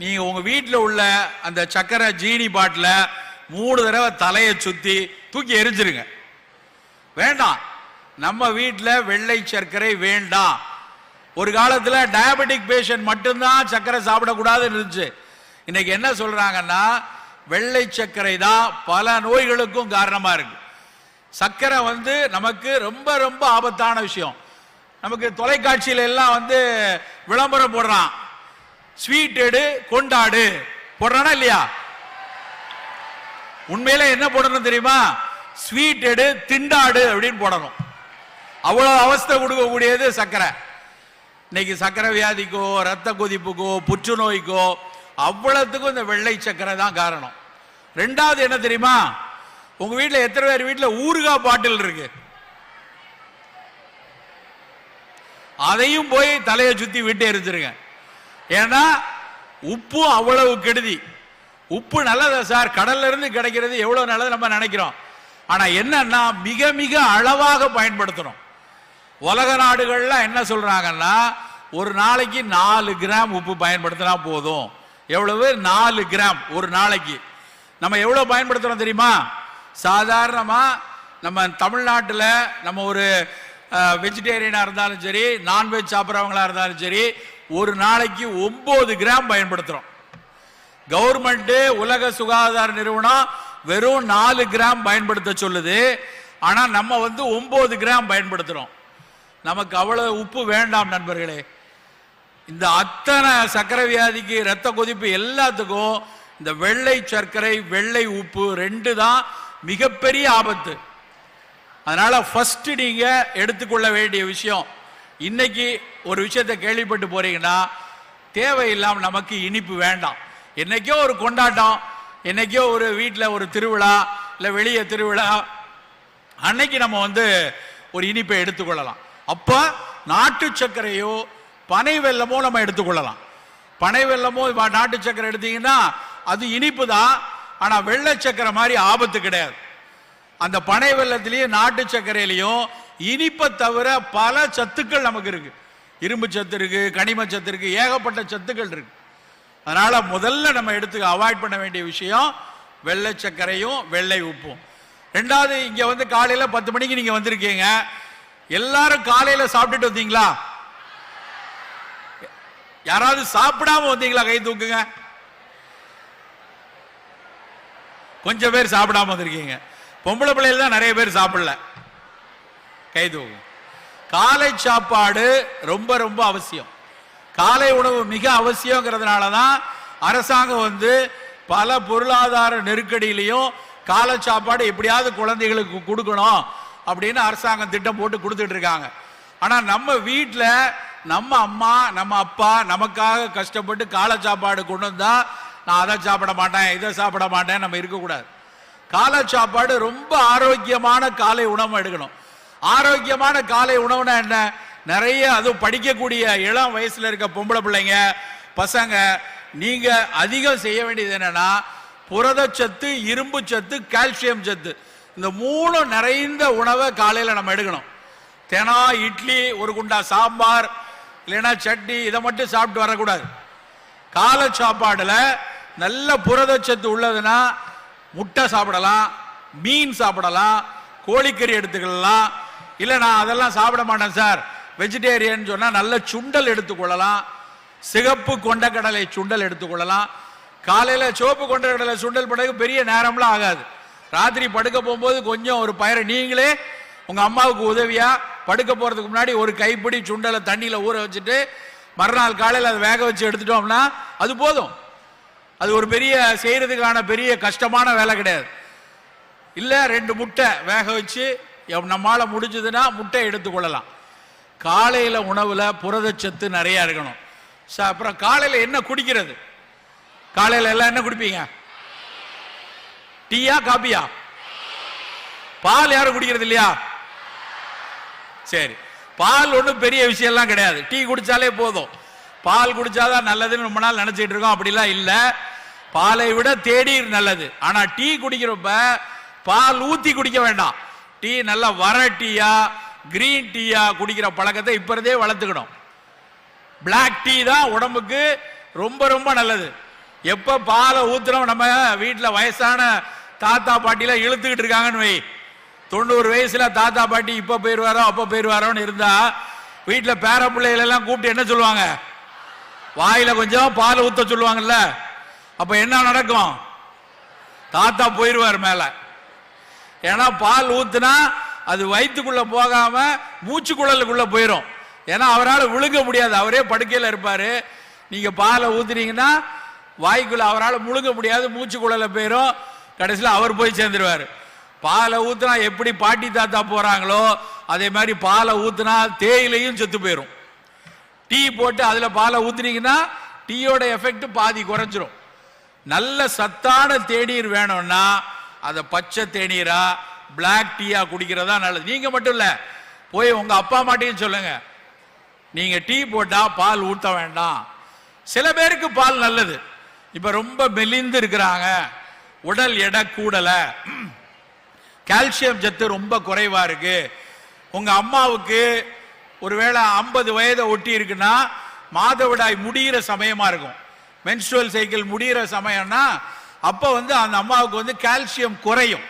நீங்க உங்க வீட்டில் உள்ள அந்த சக்கரை ஜீனி பாட்டில 3 தடவை தலையை சுத்தி தூக்கி எரிஞ்சிருங்க. வேண்டாம், நம்ம வீட்டில் வெள்ளை சர்க்கரை வேண்டாம். ஒரு காலத்தில் டயபெட்டிக் பேஷண்ட் மட்டும்தான் சர்க்கரை சாப்பிடக்கூடாதுன்னு இருந்துச்சு. இன்னைக்கு என்ன சொல்றாங்கன்னா வெள்ளை சர்க்கரை தான் பல நோய்களுக்கும் காரணமா இருக்கு. சர்க்கரை நமக்கு ரொம்ப ரொம்ப ஆபத்தான விஷயம். நமக்கு தொலைக்காட்சியில எல்லாம் விளம்பரம் போடுறான், ஸ்வீட் எடு கொண்டாடு போடுறானா இல்லையா? உண்மையில என்ன போடணும் தெரியுமா? ஸ்வீட் எடு திண்டாடு அப்படின்னு போடணும். அவ்வளவு அவஸ்தை கொடுக்கக்கூடியது சர்க்கரை. இன்னைக்கு சர்க்கரை வியாதிக்கோ ரத்த கொதிப்புக்கோ புற்றுநோய்க்கோ அவ்வளவுக்கும் இந்த வெள்ளை சர்க்கரை தான் காரணம். ரெண்டாவது என்ன தெரியுமா? உங்க வீட்டில் எத்தனை பேர் வீட்டில் ஊறுகாய் பாட்டில் இருக்கு? அதையும் போய் தலையை சுத்தி விட்டு எரிஞ்சிருங்க. ஏன்னா உப்பு அவ்வளவு கெடுதி. உப்பு நல்லதா சார்? கடல்ல இருந்து கிடைக்கிறது எவ்வளவு நல்லது நம்ம நினைக்கிறோம். ஆனா என்னன்னா மிக மிக அளவாக பயன்படுத்தணும். உலக நாடுகள்லாம் என்ன சொல்றாங்கன்னா ஒரு நாளைக்கு 4 கிராம் உப்பு பயன்படுத்தினா போதும். எவ்வளவு? 4 கிராம் ஒரு நாளைக்கு. நம்ம எவ்வளவு பயன்படுத்துறோம் தெரியுமா? சாதாரணமா நம்ம தமிழ்நாட்டில் நம்ம ஒரு வெஜிடேரியனா இருந்தாலும் சரி, நான்வெஜ் சாப்பிட்றவங்களா இருந்தாலும் சரி, ஒரு நாளைக்கு 9 கிராம் பயன்படுத்துறோம். கவர்மெண்ட் உலக சுகாதார நிறுவனம் வெறும் 4 கிராம் பயன்படுத்த சொல்லுது. ஆனா நம்ம 9 கிராம் பயன்படுத்துறோம். நமக்கு அவ்வளவு உப்பு வேண்டாம் நண்பர்களே. இந்த அத்தனை சர்க்கரை வியாதிக்கு ரத்த கொதிப்பு எல்லாத்துக்கும் இந்த வெள்ளை சர்க்கரை வெள்ளை உப்பு 2 தான் மிகப்பெரிய ஆபத்து. அதனால ஃபர்ஸ்ட் நீங்க எடுத்துக்கொள்ள வேண்டிய விஷயம், இன்னைக்கு ஒரு விஷயத்தை கேள்விப்பட்டு போறீங்கன்னா தேவையில்லாம நமக்கு இனிப்பு வேண்டாம். என்னைக்கோ ஒரு கொண்டாட்டம், என்னைக்கோ ஒரு வீட்டில் ஒரு திருவிழா இல்லை வெளியே திருவிழா, அன்னைக்கு நம்ம ஒரு இனிப்பை எடுத்துக்கொள்ளலாம். அப்ப நாட்டு சர்க்கரையோ பனை வெல்லமோ நம்ம எடுத்துக்கொள்ளலாம். பனை வெல்லமோ நாட்டு சர்க்கரை எடுத்தீங்கன்னா அது இனிப்பு தான், ஆனா வெள்ளை சர்க்கரை மாதிரி ஆபத்து கிடையாது. அந்த பனை வெல்லத்திலையும் நாட்டு சர்க்கரையிலையும் இனிப்பை தவிர பல சத்துக்கள் நமக்கு இருக்கு. இரும்பு சத்து இருக்கு, கனிம சத்து இருக்கு, ஏகப்பட்ட சத்துக்கள் இருக்கு. அதனால முதல்ல நம்ம அவாய்ட் பண்ண வேண்டிய விஷயம் வெள்ளை சர்க்கரையும் வெள்ளை உப்பும். ரெண்டாவது, இங்க காலையில 10 மணிக்கு நீங்க வந்திருக்கீங்க, எல்லாரும் காலையில சாப்பிட்டுட்டு வந்தீங்களா? யாராவது சாப்பிடாம வந்தீங்களா? கை தூக்குங்க. கொஞ்சம் பேர் சாப்பிடாம வந்திருக்கீங்க. பொம்பளை பிள்ளைகள் தான் நிறைய பேர் சாப்பிடல. கை தூக்கு. காலை சாப்பாடு ரொம்ப ரொம்ப அவசியம். காலை உணவு மிக அவசியங்கிறதுனால தான் அரசாங்கம் பல பொருளாதார நெருக்கடியிலையும் காலை சாப்பாடு எப்படியாவது குழந்தைகளுக்கு கொடுக்கணும் அப்படின்னு அரசாங்கம் திட்டம் போட்டு கொடுத்துட்டு இருக்காங்க. ஆனா நம்ம வீட்டில் நம்ம அம்மா நம்ம அப்பா நமக்காக கஷ்டப்பட்டு காலை சாப்பாடு கொண்டு வந்தா நான் அதை சாப்பிட மாட்டேன் இதை சாப்பிட மாட்டேன் நம்ம இருக்கக்கூடாது. காலை சாப்பாடு ரொம்ப ஆரோக்கியமான காலை உணவு எடுக்கணும். ஆரோக்கியமான காலை உணவுனா என்ன? நிறைய அதுவும் படிக்கக்கூடிய இளம் வயசுல இருக்க பொம்பளை பிள்ளைங்க பசங்க, நீங்க அதிகம் செய்ய வேண்டியது என்னன்னா புரதச்சத்து, இரும்பு சத்து, கால்சியம் சத்து, இந்த 3 நிறைந்த உணவை காலையில நம்ம எடுக்கணும். தினம் இட்லி, ஒரு குண்டா சாம்பார், இல்லைன்னா சட்னி, இதை மட்டும் சாப்பிட்டு வரக்கூடாது. காலை சாப்பாடுல நல்ல புரதச்சத்து உள்ளதுன்னா முட்டை சாப்பிடலாம், மீன் சாப்பிடலாம், கோழிக்கறி எடுத்துக்கலாம். இல்லை நான் அதெல்லாம் சாப்பிட மாட்டேன் சார், வெஜிடேரியன் சொன்னா நல்ல சுண்டல் எடுத்துக்கொள்ளலாம். சிகப்பு கொண்டக்கடலை சுண்டல் எடுத்துக்கொள்ளலாம். காலையில சிவப்பு கொண்டக்கடலை சுண்டல் பண்ணது பெரிய நேரம்லாம் ஆகாது. ராத்திரி படுக்க போகும்போது கொஞ்சம் ஒரு பயிரை நீங்களே உங்க அம்மாவுக்கு உதவியா படுக்க போறதுக்கு முன்னாடி ஒரு கைப்பிடி சுண்டலை தண்ணியில ஊற வச்சுட்டு மறுநாள் காலையில் அதை வேக வச்சு எடுத்துட்டோம்னா அது போதும். அது ஒரு பெரிய செய்யறதுக்கான பெரிய கஷ்டமான வேலை கிடையாது. இல்ல 2 முட்டை வேக வச்சு நம்மால முடிஞ்சதுன்னா முட்டை எடுத்துக்கொள்ளலாம். காலையில உணவுல புரதச்சத்து நிறைய இருக்கணும். அப்புறம் காலையில என்ன குடிக்கிறது? காலையில எல்லாம் என்ன குடிப்பீங்க? டீயா காபியா? பால் யாரும் குடிக்கிறது இல்லையா? சரி, பால் ஒன்றும் பெரிய விஷயம் எல்லாம் கிடையாது. டீ குடிச்சாலே போதும். பால் குடிச்சாதான் நல்லதுன்னு ரொம்ப நாள் நினைச்சிட்டு இருக்கோம். அப்படிலாம் இல்ல, பாலை விட தேநீர் நல்லது. ஆனா டீ குடிக்கிறப்ப பால் ஊத்தி குடிக்க வேண்டாம். டீ நல்லா வர டீயா கிரீன் டீயா குடிக்கிற பழக்கத்தை இப்ப இருந்தே வளர்த்துக்கணும். பிளாக் டீ தான் உடம்புக்கு ரொம்ப ரொம்ப நல்லது. எப்ப பாலை ஊத்துறோம், நம்ம வீட்டில் வயசான தாத்தா பாட்டிலாம் இழுத்துக்கிட்டு இருக்காங்கன்னு வை, 90 வயசுல தாத்தா பாட்டி இப்ப போயிருவாரோ அப்ப போயிருவாரோன்னு இருந்தா வீட்டில் பேர பிள்ளைகள் எல்லாம் கூப்பிட்டு என்ன சொல்லுவாங்க, வாயில கொஞ்சம் பால் ஊத்த சொல்லுவாங்கல்ல. அப்ப என்ன நடக்கும், தாத்தா போயிருவார் மேல. ஏன்னா பால் ஊத்துனா அது வயிற்றுக்குள்ள போகாம மூச்சுக்குழலுக்குள்ள போயிடும். ஏன்னா அவரால் விழுங்க முடியாது, அவரே படுக்கையில் இருப்பாரு. நீங்க பாலை ஊத்துனீங்கன்னா வாய்க்குள்ள அவரால் முழுங்க முடியாது, மூச்சுக்குழல போயிடும். கடைசியில் அவர் போய் சேர்ந்துருவார். பாலை ஊத்துனா எப்படி பாட்டி தாத்தா போறாங்களோ அதே மாதிரி பாலை ஊத்துனா தேயிலையும் செத்து போயிடும். டீ போட்டு அதுல பாலை ஊத்துனீங்கன்னா டீயோட எஃபெக்ட் பாதி குறைஞ்சிரும். நல்ல சத்தான தேநீர் வேணும்னா அதை பச்சை தேநீரா பிளாக் டீயா குடிக்கிறதா நல்லது. நீங்க மட்டும் இல்ல, போய் உங்க அப்பா அம்மாட்டையும் சொல்லுங்க, நீங்க டீ போட்டா பால் ஊத்த வேண்டாம். சில பேருக்கு பால் நல்லது. இப்ப ரொம்ப மெலிந்து இருக்கிறாங்க, உடல் எடை கூடல, கால்சியம் சத்து ரொம்ப குறைவா இருக்கு, உங்க அம்மாவுக்கு ஒருவேளை 50 வயதை ஒட்டி இருக்குன்னா மாதவிடாய் முடிகிற சமயமா இருக்கும், மென்ஸ்ட்ருவல் சைக்கிள் முடிகிற சமயம்னா அப்ப அந்த அம்மாவுக்கு கால்சியம் குறையும்.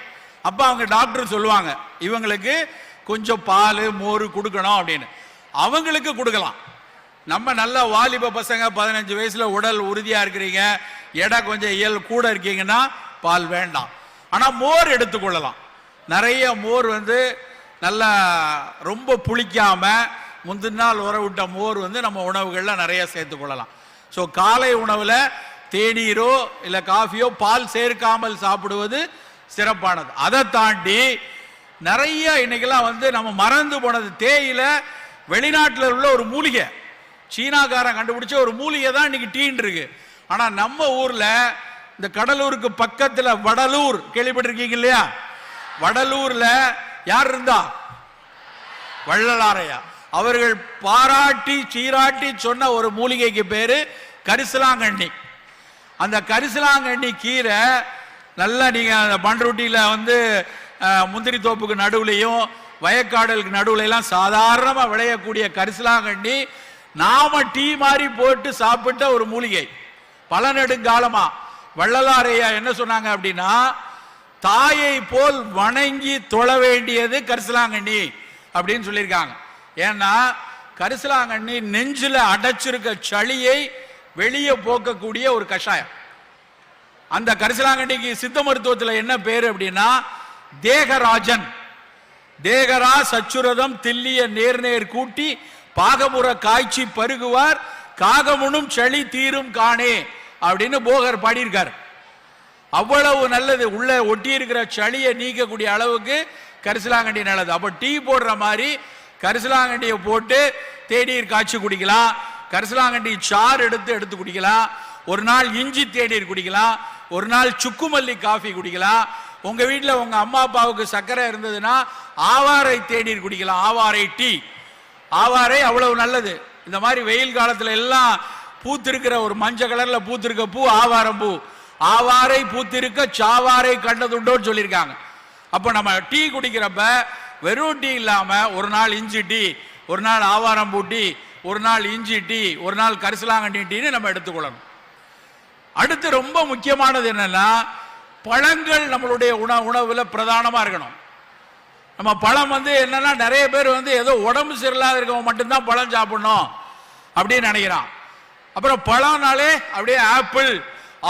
அப்ப அவங்க டாக்டர் சொல்லுவாங்க இவங்களுக்கு கொஞ்சம் பால் மோர் கொடுக்கணும் அப்படின்னு. அவங்களுக்கு கொடுக்கலாம். நம்ம நல்ல வாலிப பசங்க 15 வயசுல உடல் உறுதியா இருக்கிறீங்க, எடை கொஞ்சம் இயல் கூட இருக்கீங்கன்னா பால் வேண்டாம். ஆனா மோர் எடுத்துக்கொள்ளலாம். நிறைய மோர் நல்லா ரொம்ப புளிக்காம முந்தின நாள் உற விட்ட மோர் நம்ம உணவுகள்ல நிறைய சேர்த்துக் கொள்ளலாம். ஸோ காலை உணவுல தேநீரோ இல்ல காஃபியோ பால் சேர்க்காமல் சாப்பிடுவது சிறப்பானது. அதை தாண்டி நிறைய இன்னைக்கெல்லாம் நம்ம மறந்து போனது தேயில. வெளிநாட்டில் உள்ள ஒரு மூலிகை, சீனாக்காரன் கண்டுபிடிச்ச ஒரு மூலிகை தான் இன்னைக்கு டீன் இருக்கு. ஆனா நம்ம ஊர்ல இந்த கடலூருக்கு பக்கத்துல வடலூர் கேள்விப்பட்டிருக்கீங்க இல்லையா? வடலூர்ல யார் இருந்தா? வள்ளலாரையா. அவர்கள் பாராட்டி சீராட்டி சொன்ன ஒரு மூலிகைக்கு பேரு கரிசலாங்கண்ணி. அந்த கரிசலாங்கண்ணி கீரை நல்லா நீங்க அந்த பண்ருட்டியில முந்திரி தோப்புக்கு நடுவுலையும் வயக்காடலுக்கு நடுவுல எல்லாம் சாதாரணமா விளையக்கூடிய கரிசலாங்கண்ணி நாம டீ மாதிரி போட்டு சாப்பிட்ட ஒரு மூலிகை. பல நெடுங்காலமா வள்ளலாரையா என்ன சொன்னாங்க அப்படின்னா, தாயை போல் வணங்கி தொழ வேண்டியது கரிசலாங்கண்ணி அப்படின்னு சொல்லியிருக்காங்க. ஏன்னா கரிசலாங்கண்ணி நெஞ்சில அடைச்சிருக்க சளியை வெளியே போக்கக்கூடிய ஒரு கஷாயம். அந்த கரிசலாங்கண்ணிக்கு சித்த மருத்துவத்தில் என்ன பேரு அப்படின்னா தேகராஜன். தேகரா சச்சுரதம் தில்லிய நேர்நேர் கூட்டி பாகமுற காய்ச்சி பருகுவார் காகமுனும் சளி தீரும் காணே அப்படின்னு போகர் பாடியிருக்கார். அவ்வளவு நல்லது. உள்ள ஒட்டி இருக்கிற சளியை நீக்கக்கூடிய அளவுக்கு கரிசலாங்கண்ணி நல்லது. அப்ப டீ போடுற மாதிரி கரிசலாங்கண்ணியை போட்டு தேநீர் காய்ச்சி குடிக்கலாம். கரிசலாங்கண்ணி சாறு எடுத்து குடிக்கலாம். ஒரு நாள் இஞ்சி தேநீர் குடிக்கலாம். ஒரு நாள் சுக்குமல்லி காஃபி குடிக்கலாம். உங்க வீட்டில் உங்க அம்மா அப்பாவுக்கு சர்க்கரை இருந்ததுன்னா ஆவாரை தேநீர் குடிக்கலாம். ஆவாரை டீ. ஆவாரை அவ்வளவு நல்லது. இந்த மாதிரி வெயில் காலத்துல எல்லாம் பூத்திருக்கிற ஒரு மஞ்சள் கலர்ல பூத்திருக்க பூ ஆவாரம் பூ. ஆவாரை பூத்திருக்க சாவாரை கண்டதுண்டோன்னு சொல்லியிருக்காங்க. அப்ப நம்ம டீ குடிக்கிறப்ப வெறும் டீ இல்லாம ஒரு நாள் இஞ்சி டீ, ஒரு நாள் ஆவாரம் பூ டீ, ஒரு நாள் இஞ்சி டீ, ஒரு நாள் கரிசலாங்கண்ணி டீன்னு நம்ம எடுத்துக்கொள்ளணும். அடுத்து ரொம்ப முக்கியமானது என்னன்னா பழங்கள் நம்மளுடைய உணவுல பிரதானமா இருக்கணும். நம்ம பழம் என்னன்னா நிறைய பேர் ஏதோ உடம்பு சரியில்லாத இருக்கவங்க மட்டும்தான் பழம் சாப்பிடணும் அப்படின்னு நினைக்கிறான். அப்புறம் பழம்னாலே அப்படியே ஆப்பிள்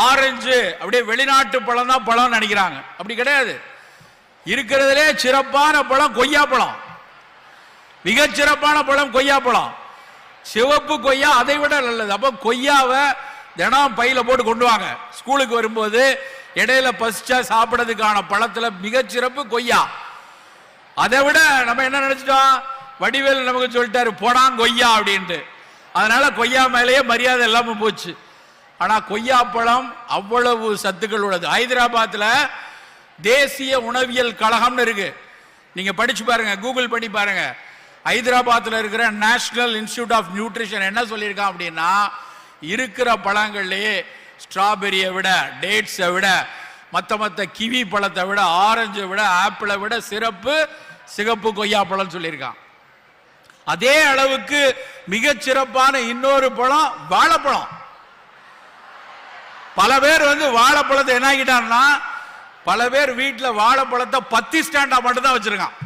ஆரஞ்சு அப்படியே வெளிநாட்டு பழம் தான் பழம் நினைக்கிறாங்க. அப்படி கிடையாது. இருக்கிறதுலே சிறப்பான பழம் கொய்யா பழம். மிகச் சிறப்பான பழம் கொய்யா பழம். சிவப்பு கொய்யா அதை விட நல்லது. அப்ப கொய்யாவை தினம் பையில போட்டு கொண்டு வாங்க. ஸ்கூலுக்கு வரும்போது இடையில பசிச்சா சாப்பிடறதுக்கான பழத்துல மிகச்சிறப்பு கொய்யா. அதை விட நம்ம என்ன நினைச்சிட்டோம், வடிவேல் நமக்கு சொல்லிட்டாரு போடாங் கொய்யா அப்படின்ட்டு. அதனால கொய்யா மேலேயே மரியாதை இல்லாம போச்சு. ஆனா கொய்யா பழம் அவ்வளவு சத்துக்கள் உள்ளது. ஹைதராபாத்ல தேசிய உணவியல் கழகம்னு இருக்கு. நீங்க படிச்சு பாருங்க, கூகுள் பண்ணி பாருங்க. ஹைதராபாத்ல இருக்கிற நேஷனல் இன்ஸ்டிடியூட் ஆஃப் நியூட்ரிஷன் என்ன சொல்லியிருக்கான் அப்படின்னா, இருக்கிற பழங்கள்லயே ஸ்ட்ராபெரியை விட, டேட்ஸை விட, மற்ற கிவி பழத்தை விட, ஆரஞ்சை விட, ஆப்பிளை விட சிறப்பு சிகப்பு கொய்யா பழம் சொல்லியிருக்கான். அதே அளவுக்கு மிகச் சிறப்பான இன்னொரு பழம் வாழைப்பழம். பல பேர் வந்து வாழைப்பழத்தை என்ன ஆகிட்டான்னா, பல பேர் வீட்டில் வாழைப்பழத்தை பத்தி ஸ்டாண்டா மட்டும் தான் வச்சிருக்கான்.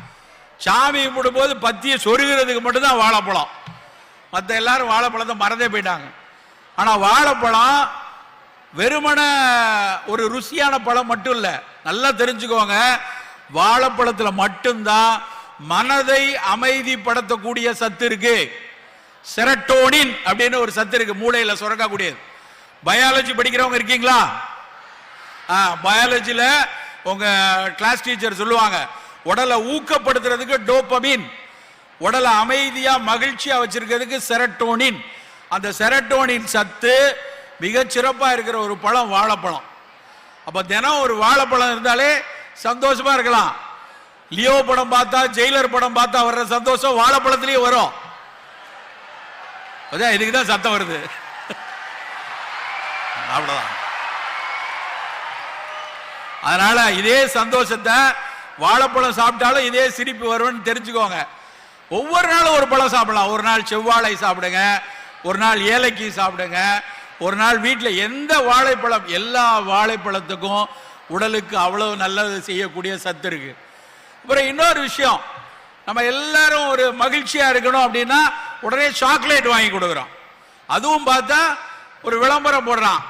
சாமி கும்பிடும் போது பத்தியை சொருகிறதுக்கு மட்டும்தான் வாழைப்பழம். மற்ற எல்லாரும் வாழைப்பழத்தை மறந்தே போயிட்டாங்க. ஆனா வாழைப்பழம் வெறுமன ஒரு ருசியான பழம் மட்டும் இல்ல. நல்லா தெரிஞ்சுக்கோங்க, வாழைப்பழத்துல மட்டும்தான் மனதை அமைதிப்படுத்தக்கூடிய சத்து இருக்கு. செரட்டோனின் அப்படின்னு ஒரு சத்து இருக்கு, மூளையில சுரக்கக்கூடியது. பயாலஜி படிக்கிறவங்க இருக்கீங்களா? பயாலஜில உங்க கிளாஸ் டீச்சர் சொல்லுவாங்க, உடலை ஊக்கப்படுத்துறதுக்கு டோபமின், உடலை அமைதியா மகிழ்ச்சியா வச்சிருக்கிறதுக்கு செரட்டோனின். அந்த செரட்டோனின் சத்து மிக சிறப்பா இருக்கிற ஒரு பழம் வாழைப்பழம். அப்ப தினம் ஒரு வாழைப்பழம் இருந்தாலே சந்தோஷமா இருக்கலாம். லியோ படம் பார்த்தா, ஜெயிலர் படம் பார்த்தா வர்ற சந்தோஷம் வாழைப்பழத்திலேயே வரும். இதுக்குதான் சத்தம் வருது. அவ்வளவுதான். அதனால இதே சந்தோஷத்தை வாழைப்பழம் சாப்பிட்டாலும் இதே சிரிப்பு வரும்னு தெரிஞ்சுக்கோங்க. ஒவ்வொரு நாளும் ஒரு பழம் சாப்பிடலாம். ஒரு நாள் செவ்வாழை சாப்பிடுங்க, ஒரு நாள் ஏலக்கி சாப்பிடுங்க, ஒரு நாள் வீட்டில் எந்த வாழைப்பழம், எல்லா வாழைப்பழத்துக்கும் உடலுக்கு அவ்வளவு நல்லது செய்யக்கூடிய சத்து இருக்கு. அப்புறம் இன்னொரு விஷயம், நம்ம எல்லாரும் ஒரு மகிழ்ச்சியா இருக்கணும் அப்படின்னா உடனே சாக்லேட் வாங்கி கொடுக்குறோம். அதுவும் பார்த்தா ஒரு விளம்பரம் போடுறான்,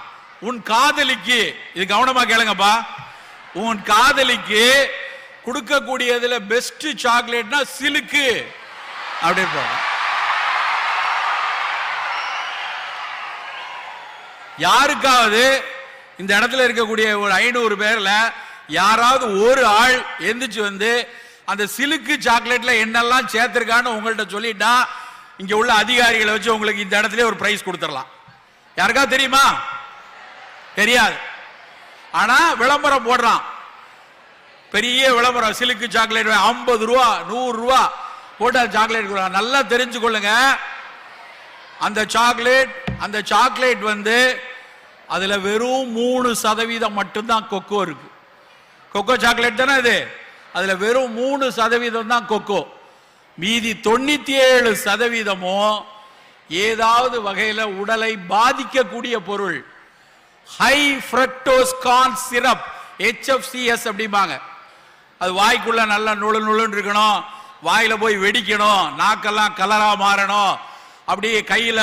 உன் காதலிக்கு, இது கவனமா கேளுங்கப்பா, உன் காதலிக்கு கொடுக்கக்கூடியதுல பெஸ்ட் சாக்லேட்னா சிலுக்கு அப்படின்னு போடுறான். யாருக்காவது இந்த இடத்துல இருக்கக்கூடிய ஒரு 500 பேர்ல யாராவது ஒரு ஆள் எந்திரிச்சு வந்து அந்த சிலுக்கு சாக்லேட்ல என்னெல்லாம் சேர்த்திருக்கான்னு உங்கள்கிட்ட சொல்லிட்டா இங்க உள்ள அதிகாரிகளை வச்சு உங்களுக்கு இந்த இடத்துல ஒரு பிரைஸ் கொடுத்துடலாம். யாருக்கா தெரியுமா? தெரியாது. ஆனா விளம்பரம் போடுறான், பெரிய விளம்பரம், சிலுக்கு சாக்லேட் 50 ரூபா 100 ரூபா போட்டு சாக்லேட் கொடுக்குறாங்க. நல்லா தெரிஞ்சுக்கொள்ளுங்க, அந்த சாக்லேட் வந்து அதுல வெறும் 3% மட்டும்தான் கொக்கோ இருக்கு. கொக்கோ சாக்லேட் தானே இது, அதுல வெறும் 3% தான் கொக்கோ. மீதி 97% ஏதாவது வகையில உடலை பாதிக்கக்கூடிய பொருள். High fructose corn syrup, HFCS அப்படிம்பாங்க. அது வாய்க்குள்ள நல்லா நுழுன்னு இருக்கணும், வாயில போய் வெடிக்கணும், நாக்கெல்லாம் கலரா மாறணும், அப்படியே கையில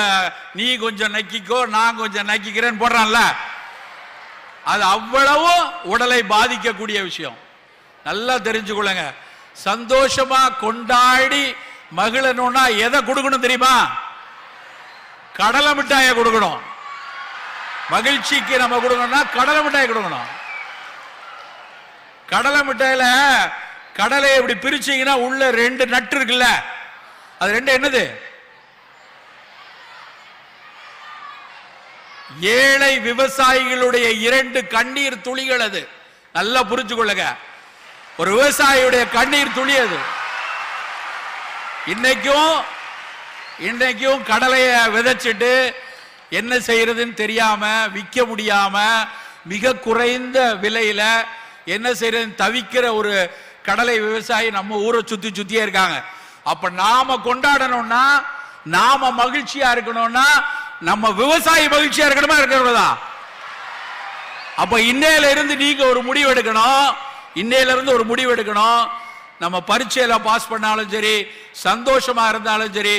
நீ கொஞ்சம் நக்கிக்கோ நான் கொஞ்சம் நக்கிக்கிறேன்னு போடுறான்ல, அது அவ்வளவு உடலை பாதிக்கக்கூடிய விஷயம். நல்லா தெரிஞ்சுக்கொள்ளுங்க. சந்தோஷமா கொண்டாடி மகிழணும்னா எதை கொடுக்கணும் தெரியுமா? கடலை மிட்டாயை கொடுக்கணும். மகிழ்ச்சிக்கு நம்ம கொடுக்கணும்னா கடலை மிட்டாய் கொடுக்கணும். கடலை மிட்டாயில கடலை இப்படி பிரிச்சீங்கன்னா உள்ள 2 நட்டு இருக்குல்ல, அது 2 என்னது? ஏழை விவசாயிகளுடைய 2 கண்ணீர் துளிகள். அது நல்லா புரிஞ்சு கொள்ளுங்க, ஒரு விவசாயியுடைய கண்ணீர் துளி அது. இன்னைக்கும் கடலைய விதைச்சிட்டு என்ன செய்யறதுன்னு தெரியாம, விற்க முடியாம, மிக குறைந்த விலையில என்ன செய்யறதுன்னு தவிக்கிற ஒரு கடலை விவசாயி நம்ம ஊரை சுத்தியே இருக்காங்க. அப்ப நாம கொண்டாடணும்னா, நாம மகிழ்ச்சியா இருக்கணும்னா நம்ம விவசாயி மகிழ்ச்சியா இருக்கணுமா இருக்கிறதா? அப்ப இன்னையில இருந்து நீங்க ஒரு முடிவு எடுக்கணும். நம்ம பரீட்சையில பாஸ் பண்ணாலும் சரி, சந்தோஷமா இருந்தாலும் சரி,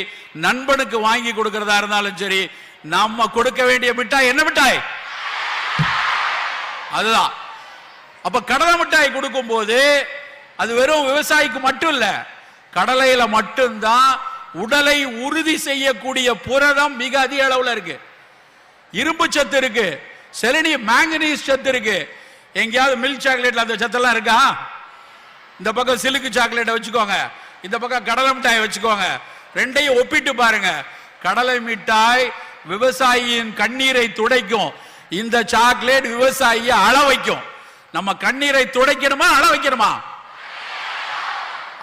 நண்பனுக்கு வாங்கி கொடுக்கிறதா இருந்தாலும் சரி, நம்ம கொடுக்க வேண்டிய மிட்டாய் என்ன மிட்டாய்? அதுதான். அப்ப கடலை மிட்டாய் கொடுக்கும் போது அது வெறும் விவசாயிக்கு மட்டும் இல்ல, கடலையில மட்டும்தான் உடலை உறுதி செய்யக்கூடிய புரதம் மிக அதிக அளவுல இருக்கு. இரும்பு சத்து இருக்கு, செலினியம் மேங்கனீஸ் சத்து இருக்கு. எங்கேயாவது மில்க் சாக்லேட்ல அந்த சத்தெல்லாம் இருக்கா? இந்த பக்கம் சிலுக்கு சாக்லேட்டை வச்சுக்கோங்க, இந்த பக்கம் கடலை மிட்டாய் வச்சுக்கோங்க, 2ஐயும் ஒப்பிட்டு பாருங்க. கடலை மிட்டாய் விவசாயியின் கண்ணீரை துடைக்கும், இந்த சாக்லேட் விவசாயியை அழ வைக்கும். நம்ம கண்ணீரை துடைக்கணுமா அழ வைக்கணுமா?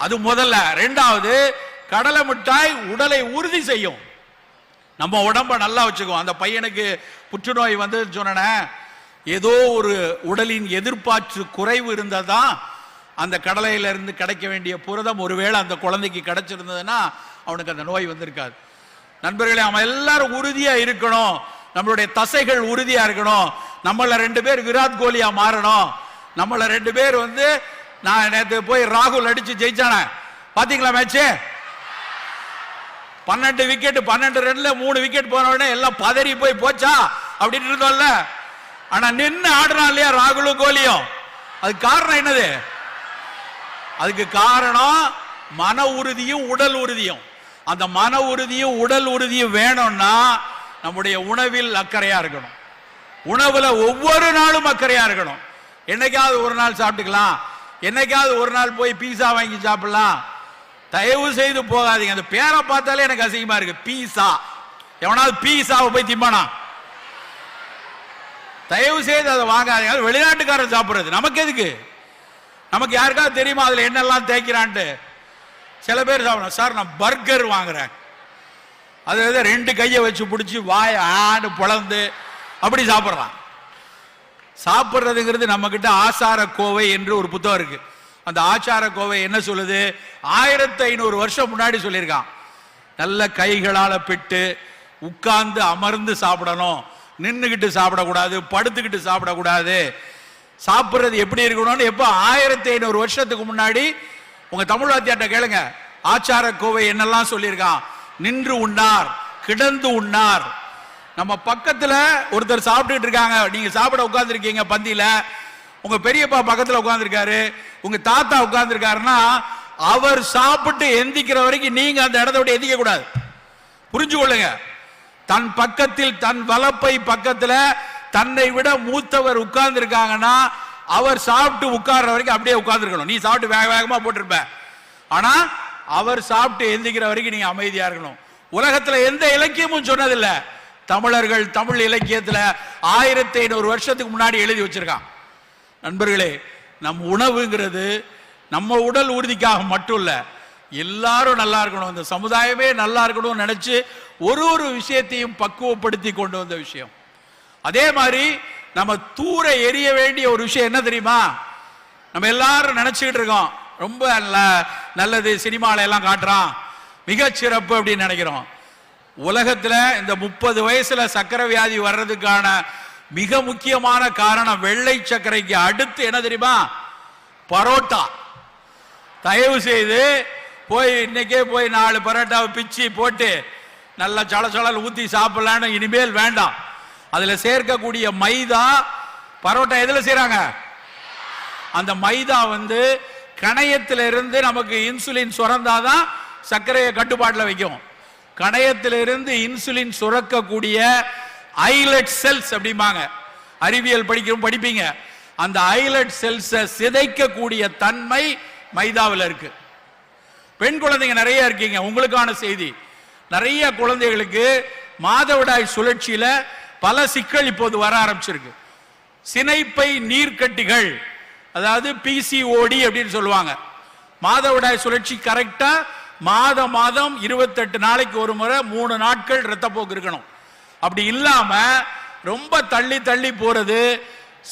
அது முதல்ல. 2வது, கடலை மிட்டாய் உடலை உறுதி செய்யும், நம்ம உடம்ப நல்லா வச்சுக்குவோம். அந்த பையனுக்கு புற்றுநோய் வந்து சொன்ன ஏதோ ஒரு உடலின் எதிர்பார்ப்பு குறைவு இருந்ததான் அந்த கடலையில இருந்து கிடைக்க வேண்டிய புரதம் ஒருவேளை அந்த குழந்தைக்கு கிடைச்சிருந்ததுன்னா அவனுக்கு அந்த நோய் வந்திருக்காது. நண்பர்களே, அவன் எல்லாரும் உறுதியா இருக்கணும், நம்மளுடைய தசைகள் உறுதியா இருக்கணும், நம்மள 2 பேர் விராட் கோலியா மாறணும், நம்மள 2 பேர் வந்து நான் நேற்று போய் ராகுல் அடிச்சு ஜெயிச்சான பாத்தீங்களா மேட்ச் 12 விக்கெட் 12 ரன்ல 3 விக்கெட் போன உடனே எல்லாம் பதறி போய் போச்சா அப்படின்னு இருந்தோம்ல. ஆனா நின்று ஆடுறான் இல்லையா ராகுலும் கோலியும், அதுக்கு காரணம் என்னது? அதுக்கு காரணம் மன உறுதியும் உடல் உறுதியும். அந்த மன உறுதியும் உடல் உறுதியும் வேணும்னா நம்முடைய உணவில் அக்கறையா இருக்கணும், உணவுல ஒவ்வொரு நாளும் அக்கறையா இருக்கணும். என்னைக்காவது ஒரு நாள் சாப்பிட்டுக்கலாம், என்னைக்காவது ஒரு நாள் போய் பீஸா வாங்கி சாப்பிடலாம். தயவு செய்து போகாதீங்க. அந்த பேரை பார்த்தாலே எனக்கு அசிங்கமா இருக்கு, பீஸா. எவனாவது பீஸாவை போய் திம்பானா? தயவு செய்து அதை வாங்காதீங்க. அது வெளிநாட்டுக்காரன் சாப்பிடுறது, நமக்கு எதுக்கு? நமக்கு யாருக்காவது தெரியுமா அதுல என்னெல்லாம் தேய்க்கிறான்ட்டு? சில பேர் சாப்பிடணும், சார் நான் பர்கர் வாங்குறேன், அது 2 கையை வச்சு பிடிச்சி வாய் ஆண்டு பொழந்து அப்படி சாப்பிட்றான். சாப்பிட்றதுங்கிறது நம்ம கிட்ட ஆசார கோவை என்று ஒரு புத்தகம் இருக்கு. அந்த ஆச்சார கோவை என்ன சொல்லுது? 1500 வருஷம் முன்னாடி சொல்லியிருக்கான். நல்ல கைகளால பிட்டு உட்கார்ந்து அமர்ந்து சாப்பிடணும், நின்றுகிட்டு சாப்பிடக்கூடாது, படுத்துக்கிட்டு சாப்பிடக்கூடாது. சாப்பிட்றது எப்படி இருக்கணும்னு எப்போ 1500 வருஷத்துக்கு முன்னாடி உங்க தமிழ் வாத்தியார்ட்ட கேளுங்க, ஆச்சார கோவை என்னெல்லாம் சொல்லியிருக்கான். நின்று உண்ணார், கிடந்து உண்ணார். நம்ம பக்கத்துல ஒருத்தர் சாப்பிட்டுட்டு இருக்காங்க, நீங்க சாப்பிட உட்கார்ந்து இருக்கீங்க பந்தியில, உங்க பெரியப்பா பக்கத்துல உட்கார்ந்து இருக்காரு, உங்க தாத்தா உட்கார்ந்து இருக்காருன்னா அவர் சாப்பிட்டு எந்திக்கிற வரைக்கும் நீங்க அந்த இடத்த விட்டு எந்திக்க கூடாது. புரிஞ்சு கொள்ளுங்க. தன் பக்கத்தில் தன் வலப்பை பக்கத்துல தன்னை விட மூத்தவர் உட்கார்ந்து இருக்காங்கன்னா அவர் சாப்பிட்டு உட்கார்ற வரைக்கும் அப்படியே உட்கார்ந்து இருக்கணும். நீ சாப்பிட்டு வேக வேகமா போட்டிருப்ப, ஆனா அவர் சாப்பிட்டு எந்திக்கிற வரைக்கும் நீங்க அமைதியா இருக்கணும். உலகத்துல எந்த இலக்கியமும் சொன்னதில்லை, தமிழர்கள் தமிழ் இலக்கியத்துல 1500 வருஷத்துக்கு முன்னாடி எழுதி வச்சிருக்கான். நண்பர்களே, நம் உணவுங்கிறது நம்ம உடல் உறுதிக்காக மட்டும் இல்ல, எல்லாரும் நல்லா இருக்கணும், இந்த சமுதாயமே நல்லா இருக்கணும்னு நினைச்சு ஒரு விஷயத்தையும் பக்குவப்படுத்தி கொண்டு வந்த விஷயம். அதே மாதிரி நம்ம தூர எரிய வேண்டிய ஒரு விஷயம் என்ன தெரியுமா? நம்ம எல்லாரும் நினைச்சுக்கிட்டு இருக்கோம் ரொம்ப நல்லது, சினிமால எல்லாம் காட்டுறான் மிகச்சிறப்பு அப்படின்னு நினைக்கிறோம். உலகத்துல இந்த 30 வயசுல சக்கரை வியாதி வர்றதுக்கான மிக முக்கியமான காரணம் வெள்ளை சர்க்கரைக்கு அடுத்து என்ன தெரியுமா? பரோட்டா. தயவு செய்து போய் இன்னைக்கே போய் 4 பரோட்டாவை பிச்சு போட்டு நல்லா சலச்சலல் ஊத்தி சாப்பிடலான்னு இனிமேல் வேண்டாம். அதுல சேர்க்கக்கூடிய மைதா, பரோட்டா எதுல செய்றாங்க? அந்த மைதா வந்து கணையத்திலிருந்து நமக்கு இன்சுலின் சுரந்தாதான் சர்க்கரையை கட்டுப்பாட்டில் வைக்கும். கணையத்திலிருந்து இன்சுலின் சுரக்கக்கூடிய ஐலட் செல்ஸ் அப்படிம்பாங்க, அறிவியல் படிப்பீங்க. அந்த ஐலட் செல்ஸை சிதைக்கக்கூடிய தன்மை மைதாவில் இருக்கு. பெண் குழந்தைங்க நிறைய இருக்கீங்க, உங்களுக்கான செய்தி. நிறைய குழந்தைகளுக்கு மாதவிடாய் சுழற்சியில பல சிக்கல் இப்போது வர ஆரம்பிச்சிருக்கு. சினைப்பை நீர்க்கட்டிகள், அதாவது பிசிஓடி அப்படின்னு சொல்லுவாங்க. மாதவிடாய் சுழற்சி கரெக்டா மாதம் 28 நாளைக்கு ஒரு முறை 3 நாட்கள் இரத்தப்போக்கு இருக்கணும். அப்படி இல்லாம ரொம்ப தள்ளி தள்ளி போறது,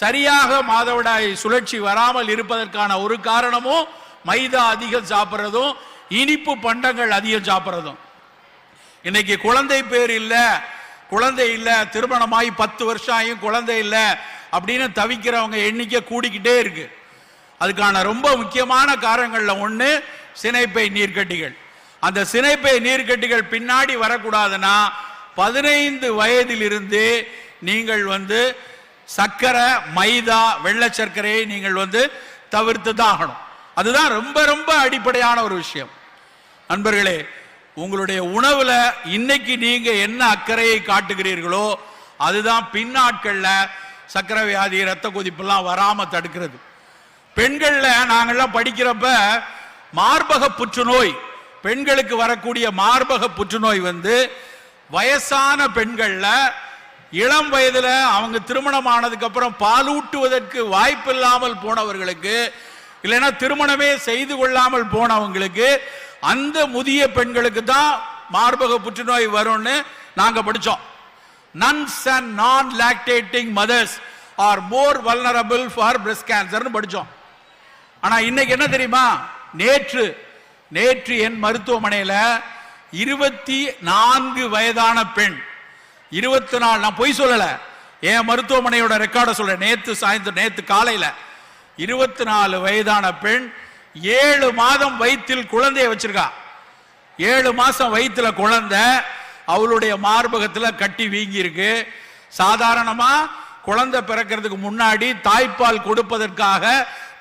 சரியாக மாதவிடாய் சுழற்சி வராமல் இருப்பதற்கான ஒரு காரணமும் மைதா அதிகம் சாப்பிட்றதும் இனிப்பு பண்டங்கள் அதிகம் சாப்பிட்றதும். இன்னைக்கு குழந்தை பேர் இல்ல, குழந்தை இல்ல, திருமணமாகி 10 வருஷம் ஆகியும் குழந்தை இல்ல அப்படின்னு தவிக்கிறவங்க எண்ணிக்கை கூடிக்கிட்டே இருக்கு. அதுக்கான ரொம்ப முக்கியமான காரணங்கள்ல ஒண்ணு சினைப்பை நீர்க்கட்டிகள். அந்த சினைப்பை நீர்க்கட்டிகள் பின்னாடி வரக்கூடாதுன்னா 15 வயதிலிருந்து நீங்கள் வந்து சர்க்கரை, மைதா, வெள்ளை சர்க்கரையை நீங்கள் வந்து தவிர்த்து தான் ஆகணும். அதுதான் ரொம்ப ரொம்ப அடிப்படையான ஒரு விஷயம். நண்பர்களே, உங்களுடைய உணவுல இன்னைக்கு நீங்க என்ன அக்கறையை காட்டுகிறீர்களோ அதுதான் பின்னாட்கள்ல சர்க்கரை வியாதி, ரத்த கொதிப்பெல்லாம் வராம தடுக்கிறது. பெண்கள்ல நாங்கள்லாம் படிக்கிறப்ப மார்பக புற்றுநோய், பெண்களுக்கு வரக்கூடிய மார்பக புற்றுநோய் வந்து வயசான பெண்கள்ல இளம் வயதுல அவங்க திருமணம் ஆனதுக்கு அப்புறம் பாலூட்டுவதற்கு வாய்ப்பு இல்லாமல் போனவர்களுக்கு, இல்லைன்னா திருமணமே செய்து கொள்ளாமல் போனவங்களுக்கு, அந்த முதிய பெண்களுக்கு தான் மார்பக புற்றுநோய் வரும்னு நாங்க படிச்சோம். Nuns and non-lactating mothers are more vulnerable for breast cancer னு படிச்சோம். ஆனா இன்னைக்கு என்ன தெரியுமா? நேற்று என் மருத்துவமனையில 24 வயதான பெண் 24, நான் பொய் சொல்லல, என் மருத்துவமனையோட ரெக்கார்டை சொல்றேன். நேத்து காலையில 24 வயதான பெண் 7 மாதம் வயிற்றில் குழந்தைய வச்சிருக்கா. 7 மாசம் வயிற்றுல குழந்தை, அவளுடைய மார்பகத்துல கட்டி வீங்கி இருக்கு. சாதாரணமா குழந்தை பிறக்கிறதுக்கு முன்னாடி தாய்ப்பால் கொடுப்பதற்காக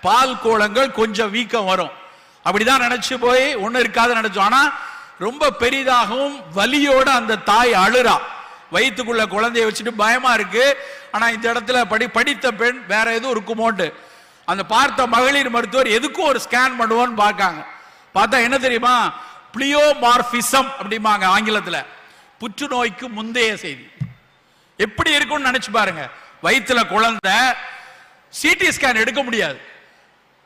பால் கோளங்கள் கொஞ்சம் வீக்கம் வரும், அப்படிதான் நினைச்சு போய் ஒண்ணு இருக்காது நினைச்சோம். ஆனா ரொம்ப பெரிதாகவும் வலியோட அந்த தாய் அழுறா. வயிற்றுக்குள்ள குழந்தைய வச்சுட்டு பயமா இருக்கு. ஆனா இந்த இடத்துல படித்த பெண் வேற எதுவும் இருக்குமோண்டு அந்த பார்த்த மகளிர் மருத்துவர் எதுக்கும் ஒரு ஸ்கேன் பண்ணுவோன்னு பார்க்காங்க. பார்த்தா என்ன தெரியுமா, பிளியோமார்பிசம் அப்படிம்பாங்க ஆங்கிலத்துல, புற்றுநோய்க்கு முந்தைய செய்தி. எப்படி இருக்கும்னு நினைச்சு பாருங்க. வயிற்றுல குழந்தை, சிடி ஸ்கேன் எடுக்க முடியாது.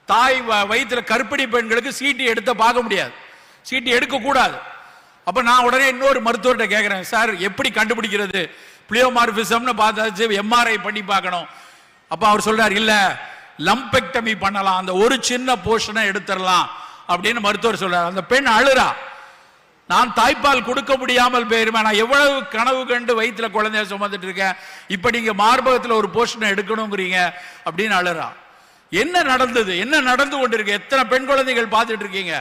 தாய் வயிற்றுல கர்ப்பிணி பெண்களுக்கு சிடி எடுத்த பார்க்க முடியாது, சிடி எடுக்க கூடாது. அப்ப நான் உடனே இன்னொரு மருத்துவர்கிட்ட கேட்கிறேன், சார் எப்படி கண்டுபிடிக்கிறது, பிளியோமார்பிசம்னு பார்த்தாச்சு, எம்ஆர்ஐ பண்ணி பார்க்கணும். அப்ப அவர் சொல்றாரு, இல்ல லம்பெக்டமி பண்ணலாம், அந்த ஒரு சின்ன போர்ஷனை எடுத்துடலாம் அப்படின்னு மருத்துவர் சொல்றாரு. அந்த பெண் அழுறா, நான் தாய்ப்பால் கொடுக்க முடியாமல் போயிருவேன், நான் எவ்வளவு கனவு கண்டு வயிற்றுல குழந்தைய சுமந்துட்டு இருக்கேன், இப்ப நீங்க மார்பகத்தில் ஒரு போர்ஷனை எடுக்கணுங்கிறீங்க அப்படின்னு அழுறா. என்ன நடந்தது, என்ன நடந்து கொண்டிருக்கு, எத்தனை பெண் குழந்தைகள் பார்த்துட்டு இருக்கீங்க.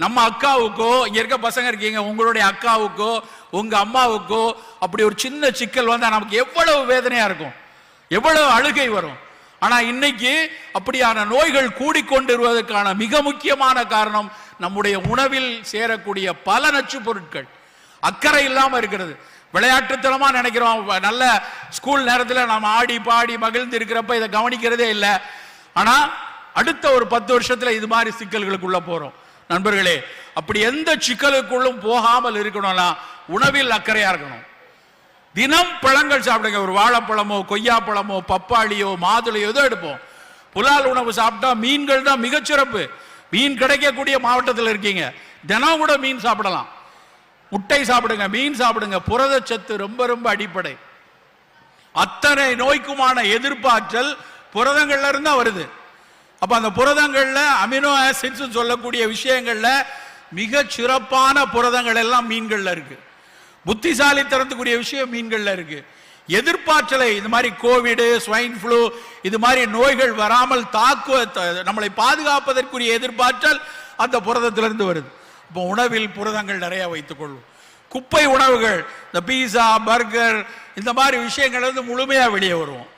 நம்ம அக்காவுக்கோ, இங்க இருக்க பசங்க இருக்கீங்க, உங்களுடைய அக்காவுக்கோ உங்க அம்மாவுக்கோ அப்படி ஒரு சின்ன சிக்கல் வந்தா நமக்கு எவ்வளவு வேதனையா இருக்கும், எவ்வளவு அழுகை வரும். ஆனா இன்னைக்கு அப்படியான நோய்கள் கூடிக்கொண்டிருவதற்கான மிக முக்கியமான காரணம் நம்முடைய உணவில் சேரக்கூடிய பல நச்சு பொருட்கள். அக்கறை இல்லாம இருக்கிறது. விளையாட்டுத்தனமா நினைக்கிறோம், நல்ல ஸ்கூல் நேரத்தில் நாம் ஆடி பாடி மகிழ்ந்து இருக்கிறப்ப இதை கவனிக்கிறதே இல்லை. ஆனா அடுத்த ஒரு 10 வருஷத்துல இது மாதிரி சிக்கல்களுக்குள்ள போறோம். நண்பர்களே, அப்படி எந்த சிக்கலுக்குள்ளும் போகாமல் இருக்கணும்னா உணவில் அக்கறையா இருக்கணும். தினம் பழங்கள் சாப்பிடுங்க. ஒரு வாழைப்பழமோ கொய்யாப்பழமோ பப்பாளியோ மாதுளையோ ஏதோ எடுப்போம். புலால் உணவு சாப்பிட்டா மீன்கள் தான் மிகச்சிறப்பு. மீன் கிடைக்கக்கூடிய மாவட்டத்தில் இருக்கீங்க, தினம் கூட மீன் சாப்பிடலாம். முட்டை சாப்பிடுங்க, மீன் சாப்பிடுங்க. புரதச்சத்து ரொம்ப ரொம்ப அடிப்படை. அத்தனை நோய்க்குமான எதிர்ப்பாற்றல் புரதங்கள்ல இருந்தா வருது. அப்ப அந்த புரதங்கள்ல அமினோ ஆசிட்ஸ் சொல்லக்கூடிய விஷயங்கள்ல மிக சிறப்பான புரதங்கள் எல்லாம் மீன்கள்ல இருக்கு. புத்திசாலித்தனத்துக்குரிய விஷயம் மீன்கள்ல இருக்கு. எதிர்ப்பாற்றலை, இந்த மாதிரி கோவிட், ஸ்வைன் ஃப்ளூ, இது மாதிரி நோய்கள் வராமல் நம்மளை பாதுகாப்பதற்குரிய எதிர்ப்பாற்றல் அந்த புரதத்திலிருந்து வருது. இப்போ உணவில் புரதங்கள் நிறைய வைத்துக் கொள்ளும். குப்பை உணவுகள், இந்த பீஸா பர்கர் இந்த மாதிரி விஷயங்கள் முழுமையா வெளியே வருவோம்.